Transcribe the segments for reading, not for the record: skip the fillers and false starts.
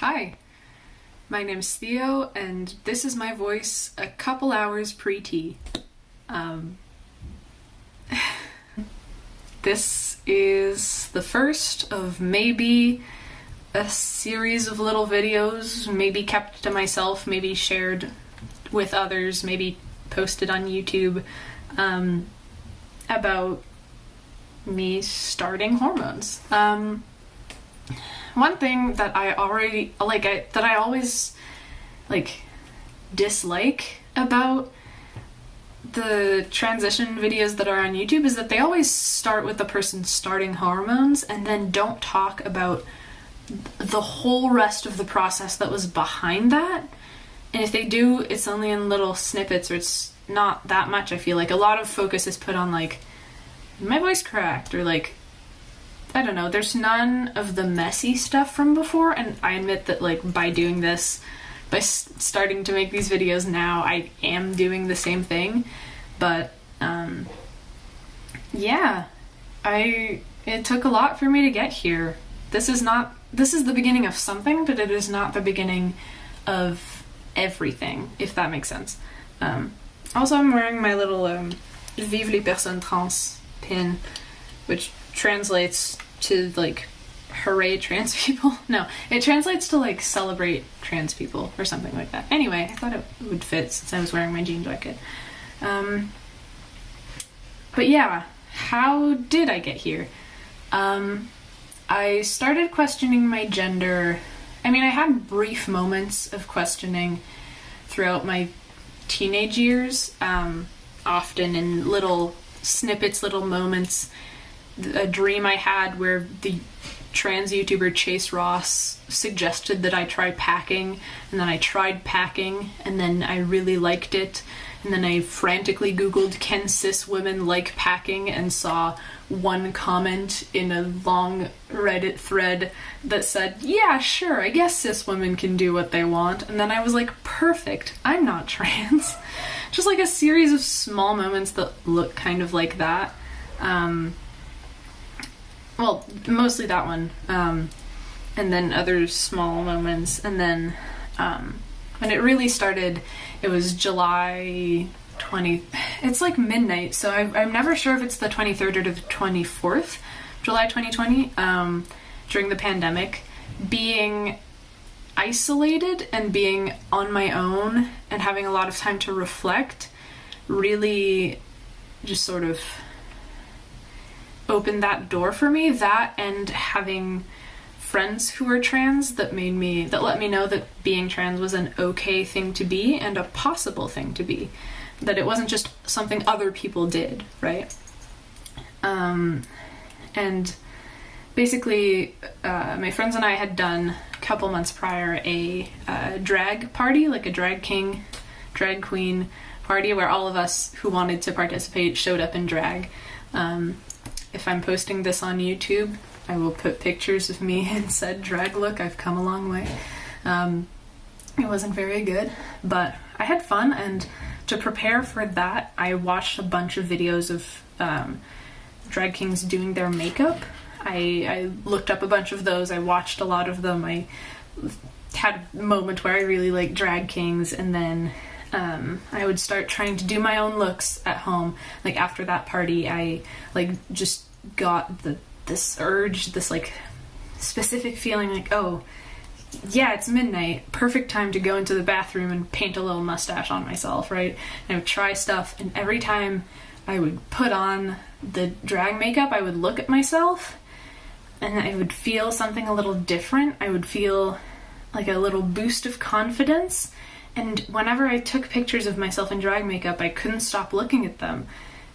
Hi, my name's Theo, and this is my voice a couple hours pre-tea. This is the first of maybe a series of little videos, maybe kept to myself, maybe shared with others, maybe posted on YouTube, about me starting hormones. One thing that I always dislike about the transition videos that are on YouTube is that they always start with the person starting hormones and then don't talk about the whole rest of the process that was behind that. And if they do, it's only in little snippets, or it's not that much. I feel like a lot of focus is put on my voice cracked, or I don't know, there's none of the messy stuff from before. And I admit that by doing this, by starting to make these videos now, I am doing the same thing. But it took a lot for me to get here. This is the beginning of something, but it is not the beginning of everything, if that makes sense. Also, I'm wearing my little Vive les personnes trans pin, which translates to hooray trans people. No, it translates to celebrate trans people or something like that. Anyway, I thought it would fit since I was wearing my jean jacket. But yeah, how did I get here? I started questioning my gender. I mean, I had brief moments of questioning throughout my teenage years, often in little snippets, little moments. A dream I had where the trans YouTuber Chase Ross suggested that I try packing, and then I tried packing, and then I really liked it, and then I frantically googled can cis women like packing and saw one comment in a long Reddit thread that said, yeah, sure, I guess cis women can do what they want. And then I was like, perfect, I'm not trans. Just a series of small moments that look kind of like that. Well, mostly that one, and then other small moments, and then when it really started, it was July 20th. It's midnight, so I'm never sure if it's the 23rd or the 24th, July 2020, during the pandemic. Being isolated and being on my own and having a lot of time to reflect really just sort of opened that door for me. That, and having friends who were trans that let me know that being trans was an okay thing to be and a possible thing to be, that it wasn't just something other people did, right? And basically my friends and I had done a couple months prior a drag party, a drag queen party, where all of us who wanted to participate showed up in drag. If I'm posting this on YouTube, I will put pictures of me in said drag look. I've come a long way. It wasn't very good, but I had fun, and to prepare for that, I watched a bunch of videos of drag kings doing their makeup. I looked up a bunch of those. I watched a lot of them. I had a moment where I really liked drag kings, and then I would start trying to do my own looks at home. After that party, I just got this urge, this specific feeling oh yeah, it's midnight, perfect time to go into the bathroom and paint a little mustache on myself, right? And I would try stuff, and every time I would put on the drag makeup, I would look at myself and I would feel something a little different. I would feel a little boost of confidence. And whenever I took pictures of myself in drag makeup, I couldn't stop looking at them.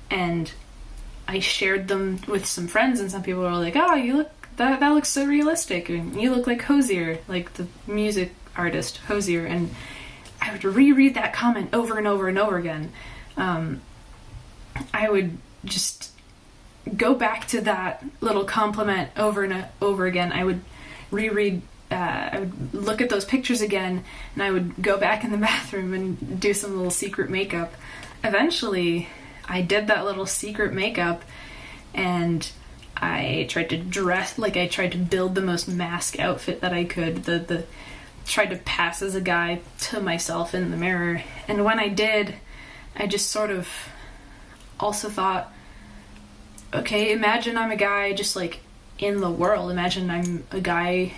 And I shared them with some friends, and some people were like, oh, you look, that looks so realistic, and you look like Hosier, the music artist Hosier. And I would reread that comment over and over and over again. I would just go back to that little compliment over and over again. I would reread, I would look at those pictures again, and I would go back in the bathroom and do some little secret makeup. Eventually, I did that little secret makeup, and I tried to dress, like I tried to build the most mask outfit that I could, tried to pass as a guy to myself in the mirror. And when I did, I just sort of also thought, okay, imagine I'm a guy just like in the world. Imagine I'm a guy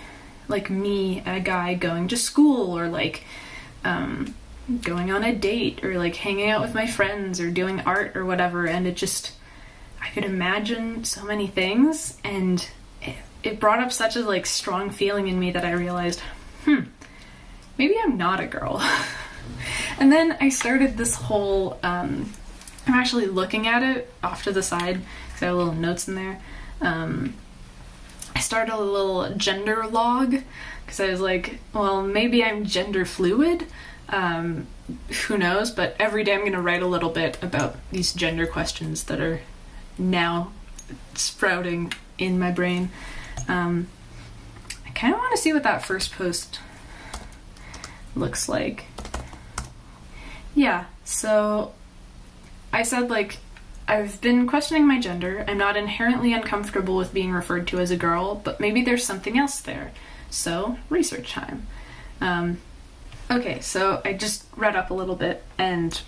like me, a guy going to school, or like going on a date, or like hanging out with my friends, or doing art or whatever. And it just, I could imagine so many things, and it brought up such a like strong feeling in me that I realized, maybe I'm not a girl. And then I started this whole, I'm actually looking at it off to the side because I have little notes in there. I started a little gender log because I was like, well, maybe I'm gender fluid. Who knows? But every day I'm going to write a little bit about these gender questions that are now sprouting in my brain. I kind of want to see what that first post looks like. Yeah, so I said, like, I've been questioning my gender. I'm not inherently uncomfortable with being referred to as a girl, but maybe there's something else there. So, research time. Okay, so I just read up a little bit, and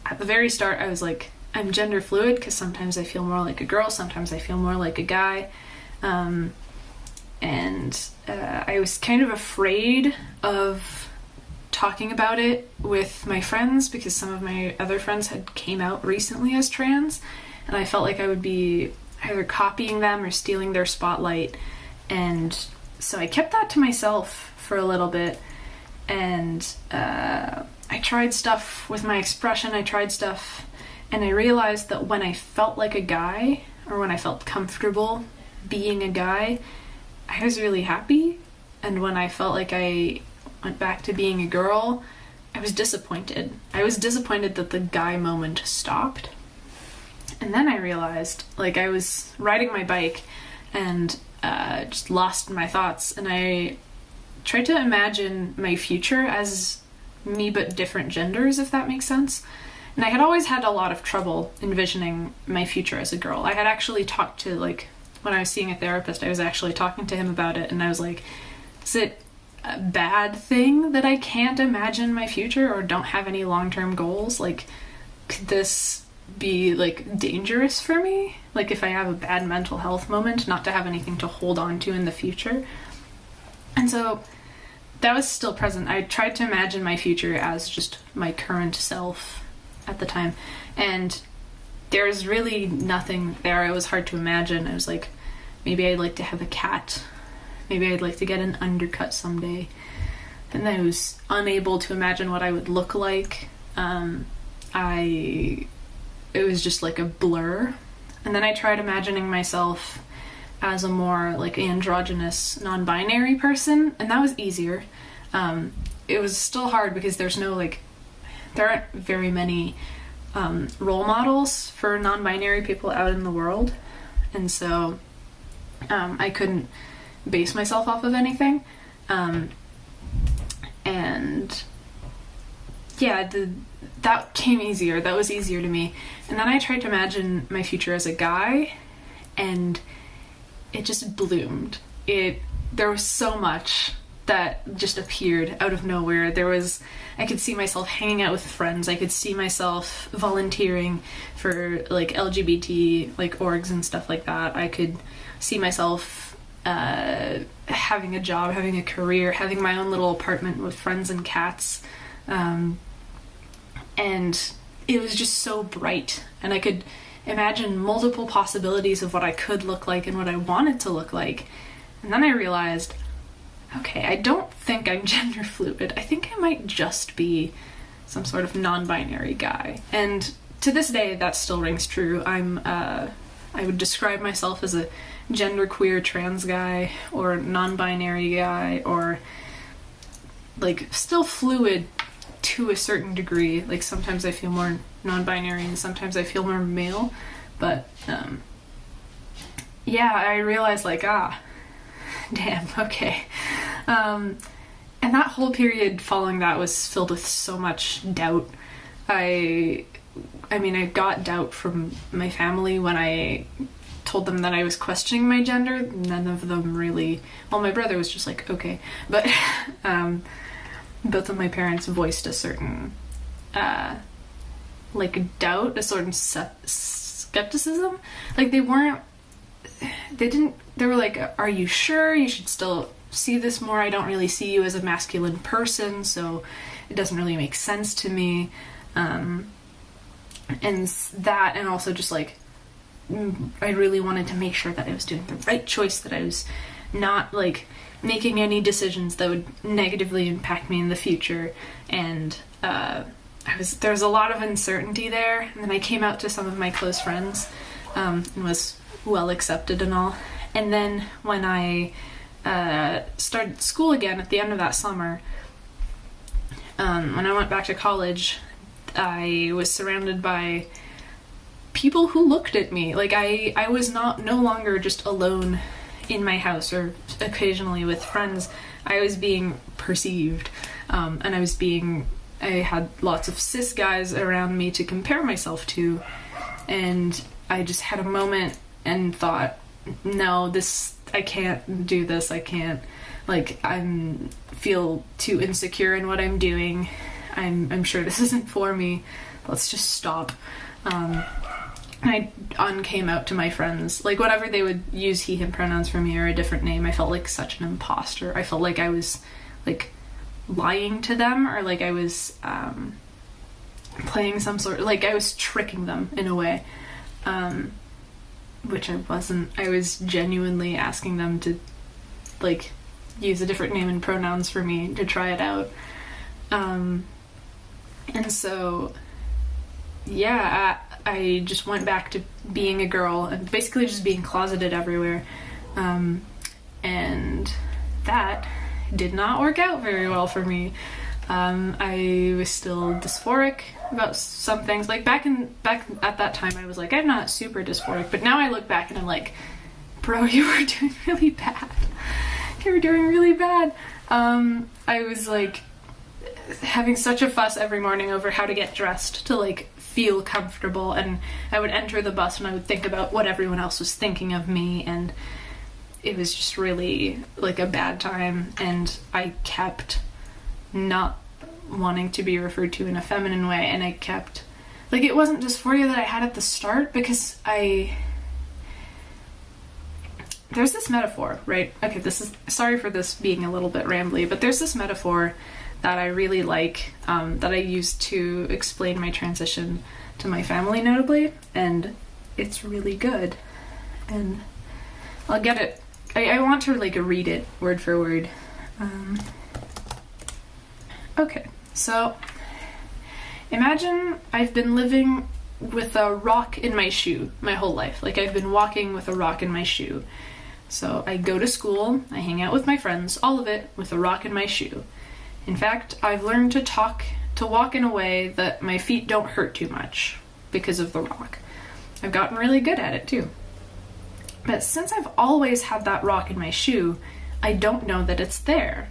at the very start I was like, I'm gender fluid because sometimes I feel more like a girl, sometimes I feel more like a guy. I was kind of afraid of talking about it with my friends because some of my other friends had came out recently as trans, and I felt like I would be either copying them or stealing their spotlight. And so I kept that to myself for a little bit, and I tried stuff with my expression, I tried stuff, and I realized that when I felt like a guy, or when I felt comfortable being a guy, I was really happy. And when I felt like I went back to being a girl, I was disappointed. I was disappointed that the guy moment stopped. And then I realized, like, I was riding my bike and just lost my thoughts, and I tried to imagine my future as me but different genders, if that makes sense. And I had always had a lot of trouble envisioning my future as a girl. I had actually talked to, like, when I was seeing a therapist, I was actually talking to him about it, and I was like, is it a bad thing that I can't imagine my future or don't have any long-term goals? Like, could this be, like, dangerous for me? Like, if I have a bad mental health moment, not to have anything to hold on to in the future? And so that was still present. I tried to imagine my future as just my current self at the time, and there's really nothing there. It was hard to imagine. I was like, maybe I'd like to have a cat. Maybe I'd like to get an undercut someday. And I was unable to imagine what I would look like. It was just like a blur. And then I tried imagining myself as a more like androgynous, non-binary person, and that was easier. It was still hard because there's no, like, there aren't very many role models for non-binary people out in the world, and so I couldn't base myself off of anything. And yeah, that came easier. That was easier to me. And then I tried to imagine my future as a guy, and it just bloomed. There was so much that just appeared out of nowhere. I could see myself hanging out with friends. I could see myself volunteering for, like, LGBT, like, orgs and stuff like that. I could see myself having a job, having a career, having my own little apartment with friends and cats. And it was just so bright. And I could imagine multiple possibilities of what I could look like and what I wanted to look like. And then I realized, okay, I don't think I'm gender fluid. I think I might just be some sort of non-binary guy. And to this day, that still rings true. I would describe myself as a genderqueer trans guy, or non-binary guy, or, like, still fluid to a certain degree. Like, sometimes I feel more non-binary and sometimes I feel more male. But, yeah, I realized, like, damn, okay. And that whole period following that was filled with so much doubt. I got doubt from my family when I told them that I was questioning my gender, none of them really, well, my brother was just like, okay, but both of my parents voiced a certain like doubt, a certain skepticism. Like they were like, are you sure? You should still see this more. I don't really see you as a masculine person, so it doesn't really make sense to me. And that, and also just like, I really wanted to make sure that I was doing the right choice, that I was not like making any decisions that would negatively impact me in the future. And there was a lot of uncertainty there. And then I came out to some of my close friends, and was well accepted and all. And then when I started school again at the end of that summer, when I went back to college, I was surrounded by people who looked at me. Like I was no longer just alone in my house or occasionally with friends. I was being perceived, and I had lots of cis guys around me to compare myself to, and I just had a moment and thought, no, I can't do this. I can't, like, feel too insecure in what I'm doing. I'm sure this isn't for me. Let's just stop. I came out to my friends. Like, whenever they would use he, him pronouns for me or a different name, I felt like such an imposter. I felt like I was, like, lying to them, or like I was playing some sort, like I was tricking them in a way, which I wasn't. I was genuinely asking them to, like, use a different name and pronouns for me to try it out. And so, yeah, I just went back to being a girl and basically just being closeted everywhere. And that did not work out very well for me. I was still dysphoric about some things. Like back at that time, I was like, I'm not super dysphoric, but now I look back and I'm like, bro, you were doing really bad. You were doing really bad. I was like having such a fuss every morning over how to get dressed to like feel comfortable, and I would enter the bus and I would think about what everyone else was thinking of me, and it was just really like a bad time. And I kept not wanting to be referred to in a feminine way, and I kept, like, it wasn't dysphoria that I had at the start, because there's this metaphor, right? Okay, sorry for this being a little bit rambly, but there's this metaphor that I really like, that I use to explain my transition to my family, notably, and it's really good. And I'll get it. I want to like read it word for word. Okay, so imagine I've been living with a rock in my shoe my whole life. Like, I've been walking with a rock in my shoe. So I go to school, I hang out with my friends, all of it with a rock in my shoe. In fact, I've learned to walk in a way that my feet don't hurt too much because of the rock. I've gotten really good at it too. But since I've always had that rock in my shoe, I don't know that it's there.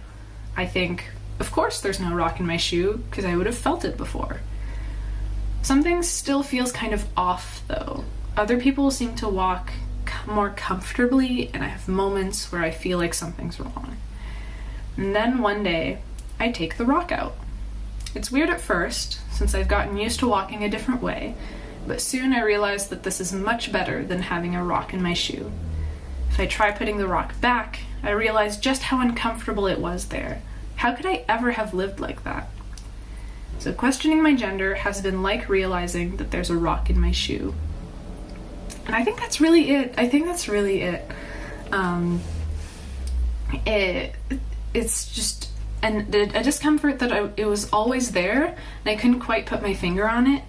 I think, of course there's no rock in my shoe, because I would have felt it before. Something still feels kind of off though. Other people seem to walk more comfortably, and I have moments where I feel like something's wrong. And then one day, I take the rock out. It's weird at first, since I've gotten used to walking a different way, but soon I realize that this is much better than having a rock in my shoe. If I try putting the rock back, I realize just how uncomfortable it was there. How could I ever have lived like that? So questioning my gender has been like realizing that there's a rock in my shoe. And I think that's really it. It's just a discomfort that it was always there, and I couldn't quite put my finger on it,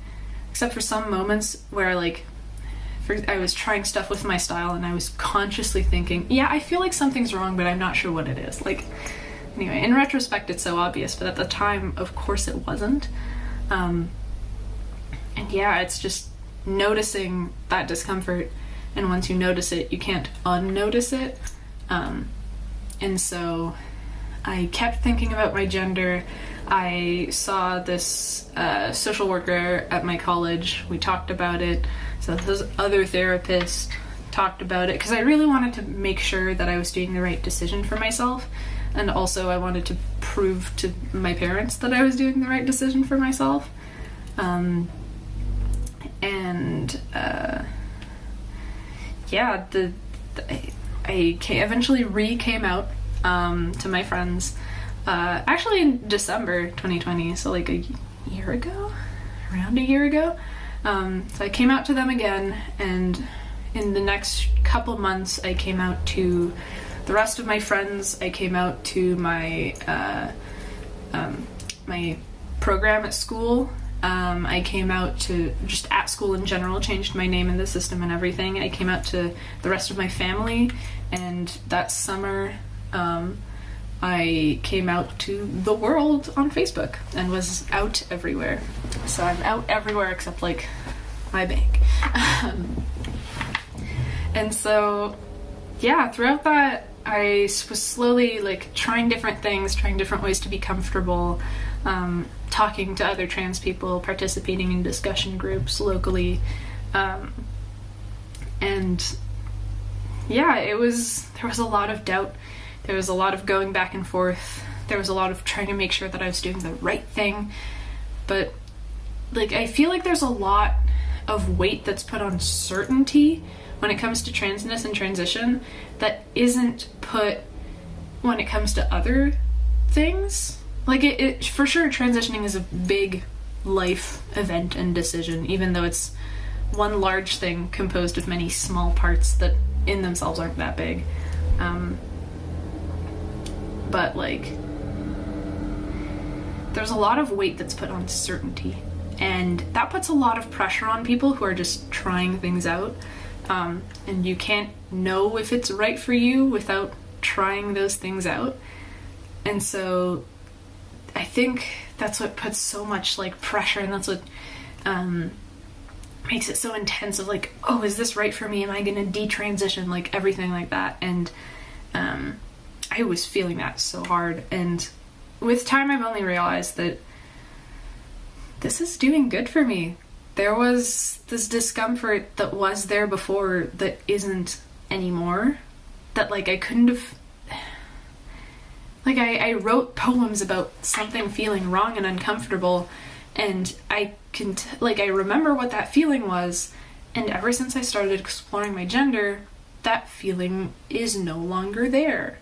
except for some moments where I was trying stuff with my style and I was consciously thinking, yeah, I feel like something's wrong, but I'm not sure what it is. Like, anyway, in retrospect it's so obvious, but at the time, of course it wasn't. And yeah, it's just noticing that discomfort, and once you notice it, you can't unnotice it. And so I kept thinking about my gender. I saw this social worker at my college. We talked about it. So this other therapist talked about it because I really wanted to make sure that I was doing the right decision for myself, and also I wanted to prove to my parents that I was doing the right decision for myself. I eventually came out to my friends actually in December 2020, so like around a year ago. So I came out to them again, and in the next couple months I came out to the rest of my friends. I came out to my my program at school. I came out to just at school in general, changed my name in the system and everything. I came out to the rest of my family, and that summer I came out to the world on Facebook and was out everywhere. So I'm out everywhere except like my bank. And so yeah, throughout that I was slowly like trying different things, trying different ways to be comfortable, talking to other trans people, participating in discussion groups locally, and yeah, there was a lot of doubt. There was a lot of going back and forth. There was a lot of trying to make sure that I was doing the right thing. But like, I feel like there's a lot of weight that's put on certainty when it comes to transness and transition that isn't put when it comes to other things. Like, it for sure, transitioning is a big life event and decision, even though it's one large thing composed of many small parts that in themselves aren't that big. But like, there's a lot of weight that's put on certainty, and that puts a lot of pressure on people who are just trying things out, and you can't know if it's right for you without trying those things out. And so I think that's what puts so much like pressure, and that's what makes it so intense of like, oh, is this right for me? Am I gonna detransition? Like everything like that. And I was feeling that so hard, and with time I've only realized that this is doing good for me. There was this discomfort that was there before that isn't anymore, that like I couldn't have, like I wrote poems about something feeling wrong and uncomfortable, and I remember what that feeling was, and ever since I started exploring my gender, that feeling is no longer there.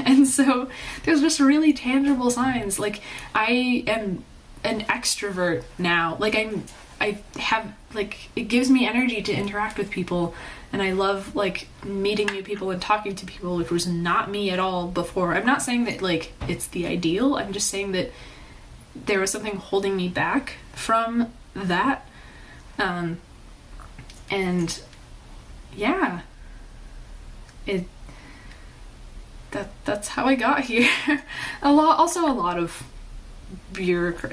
And so there's just really tangible signs. Like, I am an extrovert now. Like, I have, like, it gives me energy to interact with people, and I love, like, meeting new people and talking to people, which was not me at all before. I'm not saying that, like, it's the ideal. I'm just saying that there was something holding me back from that. And yeah, that's how I got here. a lot of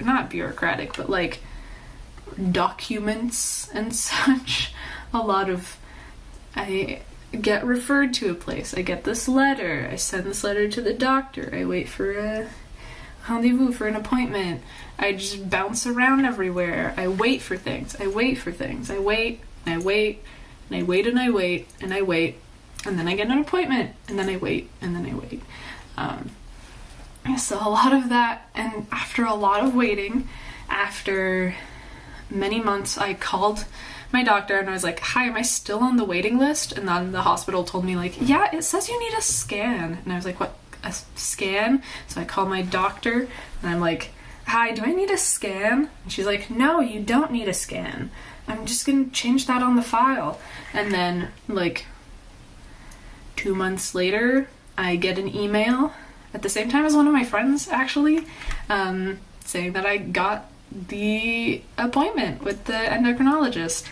not bureaucratic, but like documents and such. I get referred to a place, I get this letter, I send this letter to the doctor, I wait for a rendezvous for an appointment, I just bounce around everywhere, I wait for things, I wait, and I wait, and I wait, and I wait, and then I get an appointment, and then I wait, and then I wait. So a lot of that, and after a lot of waiting, after many months, I called my doctor and I was like, hi, am I still on the waiting list? And then the hospital told me like, yeah, it says you need a scan. And I was like, what, a scan? So I called my doctor and I'm like, hi, do I need a scan? And she's like, no, you don't need a scan. I'm just gonna change that on the file. And then like 2 months later, I get an email at the same time as one of my friends actually, saying that I got the appointment with the endocrinologist.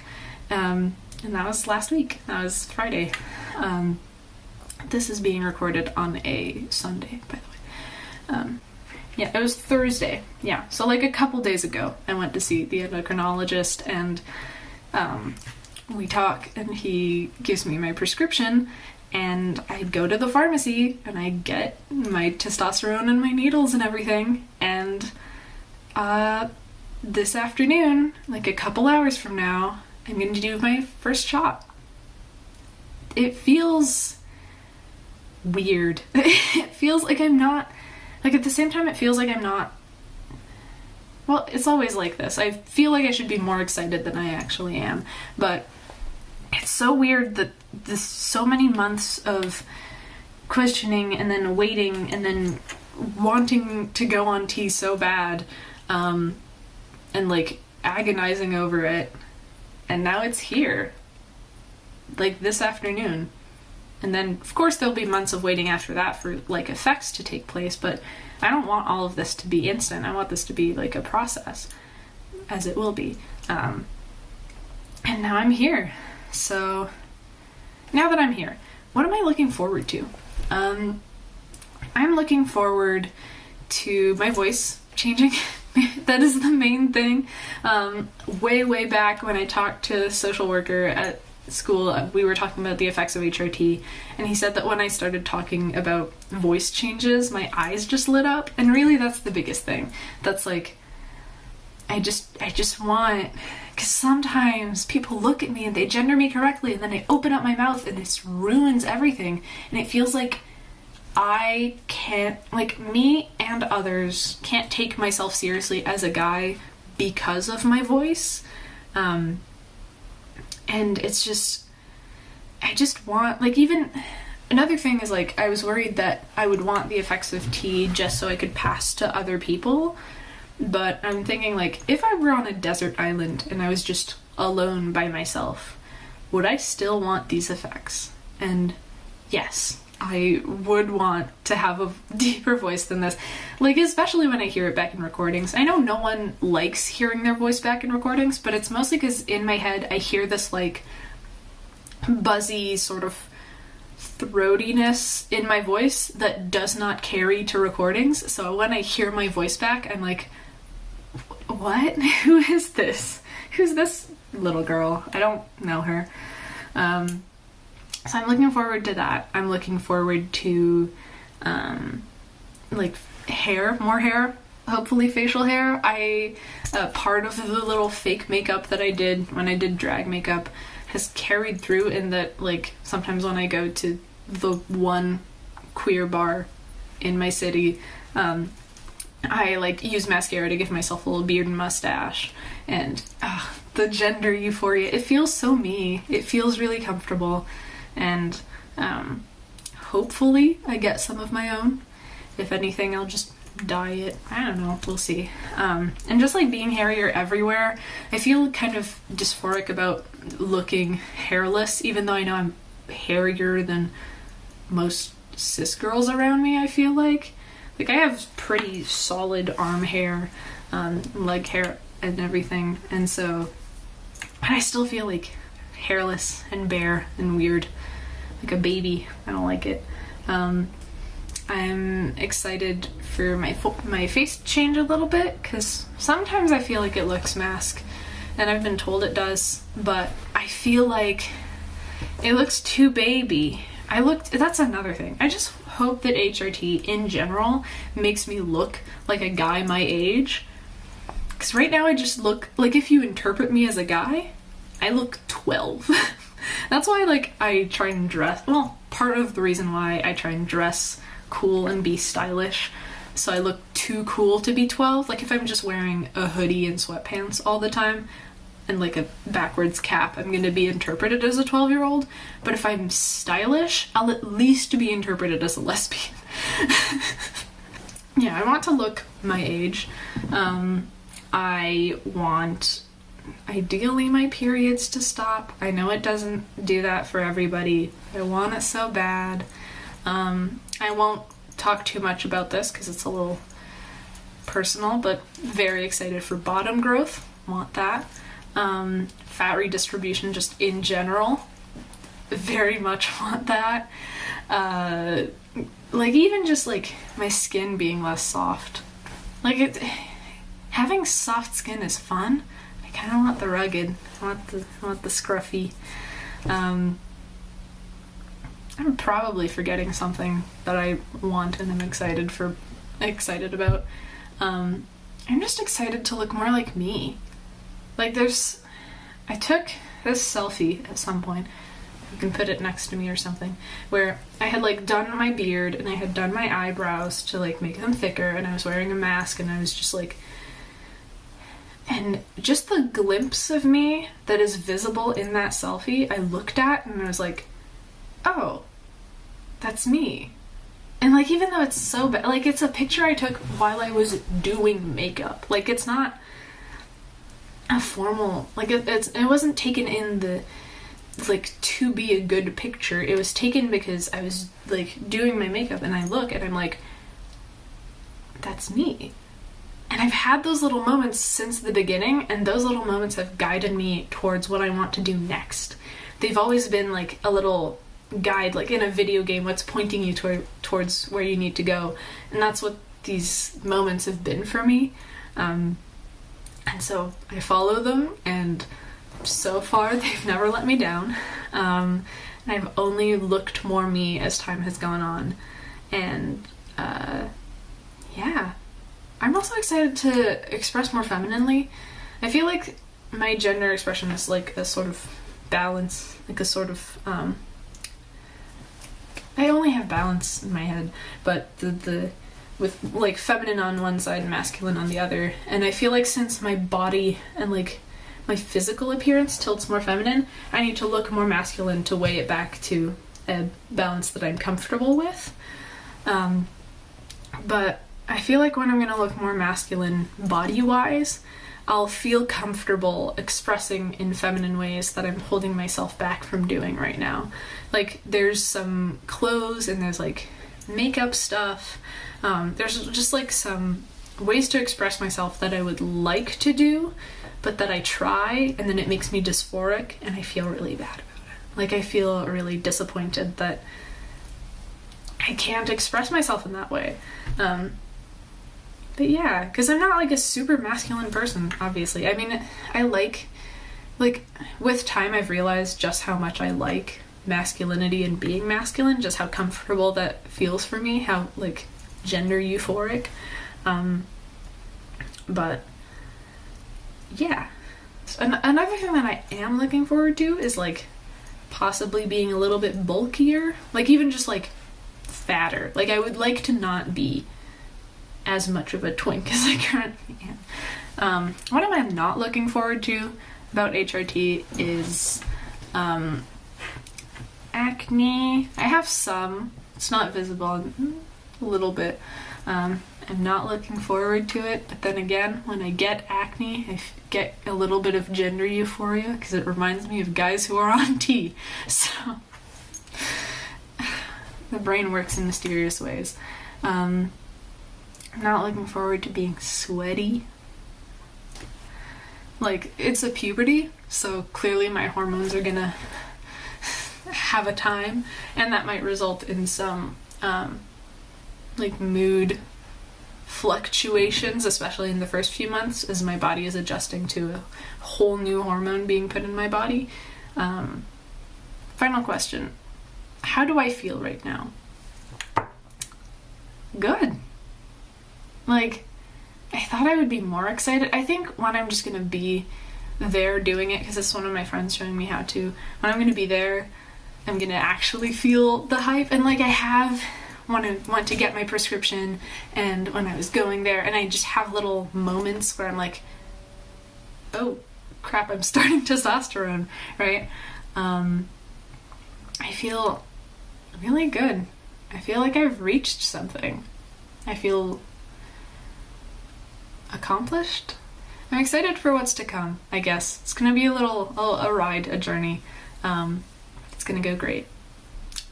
And that was last week. That was Friday. This is being recorded on a Sunday, by the way. Yeah, it was Thursday. Yeah, so like a couple days ago, I went to see the endocrinologist, and we talk, and he gives me my prescription, and I go to the pharmacy, and I get my testosterone and my needles and everything, and this afternoon, like a couple hours from now, I'm going to do my first shot. it feels weird. It feels like I'm not, like at the same time it feels like I'm not, well, it's always like this. I feel like I should be more excited than I actually am, but it's so weird that this so many months of questioning and then waiting and then wanting to go on T so bad, and like agonizing over it, and now it's here, like this afternoon. And then of course there'll be months of waiting after that for like effects to take place, but I don't want all of this to be instant. I want this to be like a process, as it will be. And now I'm here. So now that I'm here, what am I looking forward to? I'm looking forward to my voice changing. That is the main thing. Way back when I talked to a social worker at school, we were talking about the effects of HRT, and he said that when I started talking about voice changes, my eyes just lit up, and really that's the biggest thing. That's like, I just want, because sometimes people look at me and they gender me correctly, and then I open up my mouth and this ruins everything, and it feels like I can't, like, me and others can't take myself seriously as a guy because of my voice. And it's just, I just want, like, even, another thing is, like, I was worried that I would want the effects of tea just so I could pass to other people, but I'm thinking, like, if I were on a desert island and I was just alone by myself, would I still want these effects? And yes, I would want to have a deeper voice than this. Like, especially when I hear it back in recordings. I know no one likes hearing their voice back in recordings, but it's mostly because in my head I hear this, like, buzzy sort of throatiness in my voice that does not carry to recordings. So when I hear my voice back, I'm like, what? Who is this? Who's this little girl? I don't know her. So I'm looking forward to that. I'm looking forward to, like, hair, more hair, hopefully facial hair. Part of the little fake makeup that I did when I did drag makeup has carried through in that, like, sometimes when I go to the one queer bar in my city, I, like, use mascara to give myself a little beard and mustache, and the gender euphoria, it feels so me. It feels really comfortable. And hopefully I get some of my own. If anything, I'll just dye it. I don't know, we'll see. And just like being hairier everywhere, I feel kind of dysphoric about looking hairless, even though I know I'm hairier than most cis girls around me, I feel like. Like, I have pretty solid arm hair, leg hair and everything, and so, but I still feel like hairless and bare and weird, like a baby. I don't like it. I'm excited for my face to change a little bit, because sometimes I feel like it looks mask, and I've been told it does, but I feel like it looks too baby. That's another thing. I just hope that HRT in general makes me look like a guy my age, because right now I just look like, if you interpret me as a guy, I look 12. That's why, like, I try and dress, well, part of the reason why I try and dress cool and be stylish, so I look too cool to be 12. Like, if I'm just wearing a hoodie and sweatpants all the time and like a backwards cap, I'm gonna be interpreted as a 12-year-old. But if I'm stylish, I'll at least be interpreted as a lesbian. Yeah, I want to look my age. I want, ideally, my periods to stop. I know it doesn't do that for everybody. I want it so bad. I won't talk too much about this because it's a little personal, but very excited for bottom growth. Want that. Fat redistribution just in general. Very much want that. Like, even just like my skin being less soft. Like, having soft skin is fun. I kind of want the rugged. I want the scruffy. I'm probably forgetting something that I want and I'm excited about. I'm just excited to look more like me. Like, I took this selfie at some point. You can put it next to me or something. Where I had like done my beard and I had done my eyebrows to like make them thicker, and I was wearing a mask, and I was just like, and just the glimpse of me that is visible in that selfie, I looked at and I was like, oh, that's me. And like, even though it's so bad, like it's a picture I took while I was doing makeup. Like it's not a formal, like it wasn't taken in the, like, to be a good picture. It was taken because I was like doing my makeup, and I look and I'm like, that's me. And I've had those little moments since the beginning, and those little moments have guided me towards what I want to do next. They've always been like a little guide, like in a video game, what's pointing you towards where you need to go. And that's what these moments have been for me. And so I follow them, and so far they've never let me down. And I've only looked more me as time has gone on. And yeah. I'm also excited to express more femininely. I feel like my gender expression is like a sort of balance, like a sort of I only have balance in my head, but the with like feminine on one side and masculine on the other. And I feel like since my body and like my physical appearance tilts more feminine, I need to look more masculine to weigh it back to a balance that I'm comfortable with. But I feel like when I'm gonna look more masculine body-wise, I'll feel comfortable expressing in feminine ways that I'm holding myself back from doing right now. Like, there's some clothes and there's like makeup stuff. There's just like some ways to express myself that I would like to do, but that I try and then it makes me dysphoric and I feel really bad about it. Like, I feel really disappointed that I can't express myself in that way. But yeah, because I'm not like a super masculine person, obviously. I mean, I like, with time I've realized just how much I like masculinity and being masculine, just how comfortable that feels for me, how, like, gender euphoric. But, yeah. Another thing that I am looking forward to is, like, possibly being a little bit bulkier. Like, even just, like, fatter. Like, I would like to not be as much of a twink as I currently am. What am I not looking forward to about HRT is acne. I have some. It's not visible, a little bit. I'm not looking forward to it, but then again, when I get acne, I get a little bit of gender euphoria because it reminds me of guys who are on T. So the brain works in mysterious ways. I'm not looking forward to being sweaty. Like, it's a puberty, so clearly my hormones are gonna have a time, and that might result in some like mood fluctuations, especially in the first few months as my body is adjusting to a whole new hormone being put in my body. Final question. How do I feel right now? Good. Like, I thought I would be more excited. I think when I'm just gonna be there doing it, because it's one of my friends showing me how to, when I'm gonna be there, I'm gonna actually feel the hype. And like, I have want to get my prescription, and when I was going there, and I just have little moments where I'm like, oh crap, I'm starting testosterone, right? I feel really good. I feel like I've reached something. I feel accomplished. I'm excited for what's to come, I guess. It's gonna be a ride, a journey. It's gonna go great.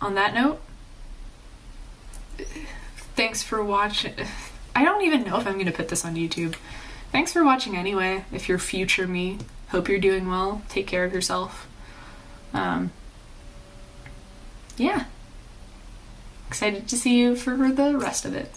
On that note, thanks for watching. I don't even know if I'm gonna put this on YouTube. Thanks for watching anyway. If you're future me, hope you're doing well. Take care of yourself. Yeah. Excited to see you for the rest of it.